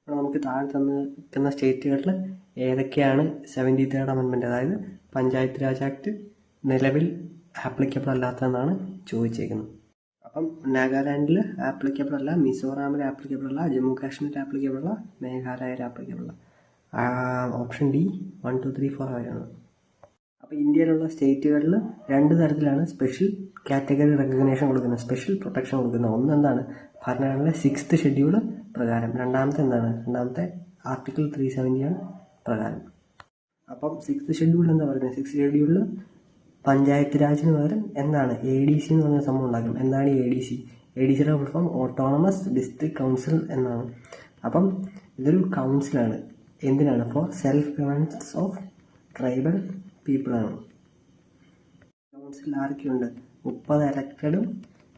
നമുക്ക് താഴെ തന്നിരിക്കുന്ന സ്റ്റേറ്റുകളിൽ ഏതൊക്കെയാണ് 73rd അമെൻമെൻറ്റ്, അതായത് പഞ്ചായത്ത് രാജ് ആക്ട് നിലവിൽ ആപ്ലിക്കബിൾ അല്ലാത്തതെന്നാണ് ചോദിച്ചേക്കുന്നത്. അപ്പം നാഗാലാൻഡിൽ ആപ്ലിക്കബിൾ അല്ല, മിസോറാമിൽ ആപ്ലിക്കബിൾ അല്ല, ജമ്മു കാശ്മീരിൽ ആപ്ലിക്കബിൾ അല്ല, മേഘാലയയിൽ ആപ്ലിക്കബിൾ അല്ല. ഓപ്ഷൻ ഡി 1, 2, 3, 4 ആയിരുന്നു. അപ്പോൾ ഇന്ത്യയിലുള്ള സ്റ്റേറ്റുകളിൽ 2 തരത്തിലാണ് സ്പെഷ്യൽ കാറ്റഗറി റെക്കഗ്നേഷൻ കൊടുക്കുന്നത്, സ്പെഷ്യൽ പ്രൊട്ടക്ഷൻ കൊടുക്കുന്നത്. ഒന്ന് എന്താണ്, ഭരണഘടനയിലെ 6th ഷെഡ്യൂൾ പ്രകാരം. രണ്ടാമത്തെ ആർട്ടിക്കിൾ 370 പ്രകാരം. അപ്പം 6th ഷെഡ്യൂൾ എന്താ പറയുന്നത്, 6th ഷെഡ്യൂളിൽ പഞ്ചായത്ത് രാജിന് പകരം എന്താണ് ADC എന്ന് പറഞ്ഞ സംഭവം ഉണ്ടാക്കും. എന്താണ് ADC? ADCയുടെ full form autonomous district council എന്നാണ്. അപ്പം ഇതൊരു കൗൺസിലാണ്. എന്തിനാണ്? For self governance of tribal പീപ്പിളാണ്. കൗൺസിൽ ആരൊക്കെയുണ്ട്? 30 എലക്റ്റഡും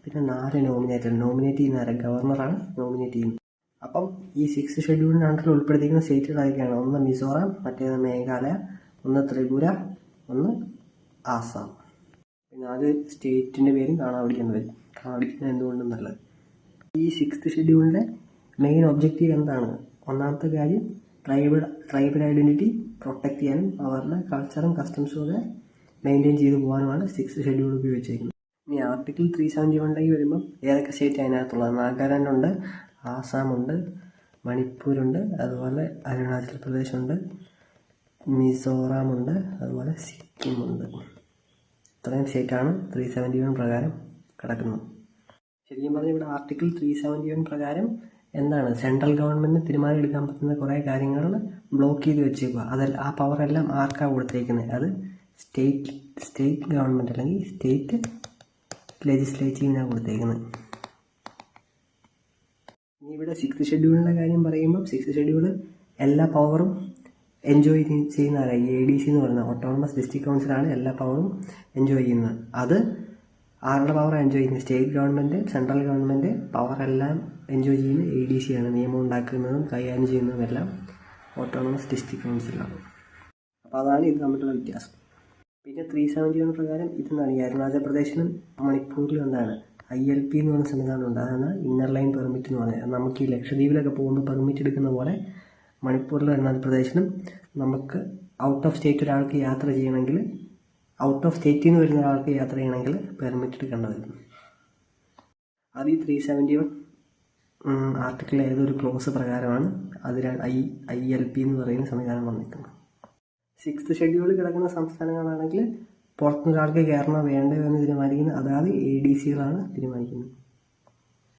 പിന്നെ 4 നോമിനേറ്റഡ്. നോമിനേറ്റ് ചെയ്യുന്ന ഗവർണറാണ് നോമിനേറ്റ് ചെയ്യുന്നത്. അപ്പം ഈ 6th ഷെഡ്യൂളിൻ്റെ അണ്ടറിൽ ഉൾപ്പെടുത്തിയിരിക്കുന്ന സ്റ്റേറ്റുകൾ ആരൊക്കെയാണ്? ഒന്ന് മിസോറാം, മറ്റേത് മേഘാലയ, ഒന്ന് ത്രിപുര, ഒന്ന് ആസാം. പിന്നെ 4 സ്റ്റേറ്റിൻ്റെ പേരും കാണാൻ പഠിക്കുന്നത് എന്തുകൊണ്ടെന്നുള്ളത്. ഈ 6th ഷെഡ്യൂളിൻ്റെ മെയിൻ ഒബ്ജക്റ്റീവ് എന്താണ്? ഒന്നാമത്തെ കാര്യം ട്രൈബൽ ഐഡൻറ്റിറ്റി പ്രൊട്ടക്റ്റ് ചെയ്യാനും അവരുടെ കൾച്ചറും കസ്റ്റംസും ഒക്കെ മെയിൻറ്റെയിൻ ചെയ്തു പോകാനുമാണ് 6th ഷെഡ്യൂൾ ഉപയോഗിച്ചിരിക്കുന്നത്. ഇനി ആർട്ടിക്കിൾ 371 വരുമ്പം ഏതൊക്കെ സ്റ്റേറ്റ് അതിനകത്തുള്ളത്? നാഗാലാൻഡുണ്ട്, ആസാമുണ്ട്, മണിപ്പൂരുണ്ട്, അതുപോലെ അരുണാചൽ പ്രദേശുണ്ട്, മിസോറാമുണ്ട്, അതുപോലെ സിക്കിമുണ്ട്. ഇത്രയും സ്റ്റേറ്റാണ് 371 പ്രകാരം കിടക്കുന്നത്. ശരിക്കും പറഞ്ഞാൽ ഇവിടെ ആർട്ടിക്കിൾ 371 പ്രകാരം എന്താണ്, സെൻട്രൽ ഗവൺമെൻറ്റിന് തീരുമാനം എടുക്കാൻ പറ്റുന്ന കുറേ കാര്യങ്ങൾ ബ്ലോക്ക് ചെയ്ത് വെച്ചേക്കുക. ആ പവറെല്ലാം ആർക്കാണ് കൊടുത്തേക്കുന്നത്? അത് സ്റ്റേറ്റ് ഗവൺമെൻറ് അല്ലെങ്കിൽ സ്റ്റേറ്റ് ലെജിസ്ലേറ്റീവിനാണ് കൊടുത്തേക്കുന്നത്. ഇനി ഇവിടെ 6th ഷെഡ്യൂളിൻ്റെ കാര്യം പറയുമ്പോൾ 6th ഷെഡ്യൂൾ എല്ലാ പവറും എൻജോയ് ചെയ്യുന്നതാണ്. ഈ ADC എന്ന് പറയുന്നത് ഓട്ടോണമസ് ഡിസ്ട്രിക്ട് കൗൺസിലാണ് എല്ലാ പവറും എൻജോയ് ചെയ്യുന്നത്. അത് ആരുടെ പവറാണ് എൻജോയ് ചെയ്യുന്നത്? സ്റ്റേറ്റ് ഗവൺമെൻറ്, സെൻട്രൽ ഗവൺമെൻറ് പവറെല്ലാം എൻജോയ് ചെയ്യുന്നത് ADC ആണ്. നിയമം ഉണ്ടാക്കുന്നതും കൈകാര്യം ചെയ്യുന്നതും എല്ലാം ഓട്ടോണമസ് ഡിസ്ട്രിക്ട് കൗൺസിലാണ്. അപ്പോൾ അതാണ് ഇത് തമ്മിലുള്ള വ്യത്യാസം. പിന്നെ 371 പ്രകാരം ഇതെന്താണ്, ഈ അരുണാചൽ പ്രദേശിലും മണിപ്പൂരിലും എന്താണ് ILP എന്ന് പറയുന്ന സംവിധാനമുണ്ട്. അതാണ് ഇന്നർ ലൈൻ പെർമിറ്റ് എന്ന് പറയുന്നത്. നമുക്ക് ഈ ലക്ഷദ്വീപിലൊക്കെ പോകുമ്പോൾ പെർമിറ്റ് എടുക്കുന്ന പോലെ മണിപ്പൂരിലും അരുണാചൽ പ്രദേശിലും നമുക്ക് ഔട്ട് ഓഫ് സ്റ്റേറ്റ് ഒരാൾക്ക് യാത്ര ചെയ്യണമെങ്കിൽ, ഔട്ട് ഓഫ് സ്റ്റേറ്റിൽ നിന്ന് വരുന്ന ഒരാൾക്ക് യാത്ര ചെയ്യണമെങ്കിൽ പെർമിറ്റ് എടുക്കേണ്ടത്. അത് ഈ 371 ആർട്ടിക്കിൾ ഏതൊരു ക്ലോസ് പ്രകാരമാണ് അതിലാണ് ILP എന്ന് പറയുന്ന സംവിധാനം വന്നിരിക്കുന്നത്. 6th ഷെഡ്യൂളിൽ കിടക്കുന്ന സംസ്ഥാനങ്ങളാണെങ്കിൽ പുറത്തുനിന്നൊരാൾക്ക് കയറണോ വേണ്ടയോ എന്ന് തീരുമാനിക്കുന്നത് അതായത് ADCകളാണ് തീരുമാനിക്കുന്നത്.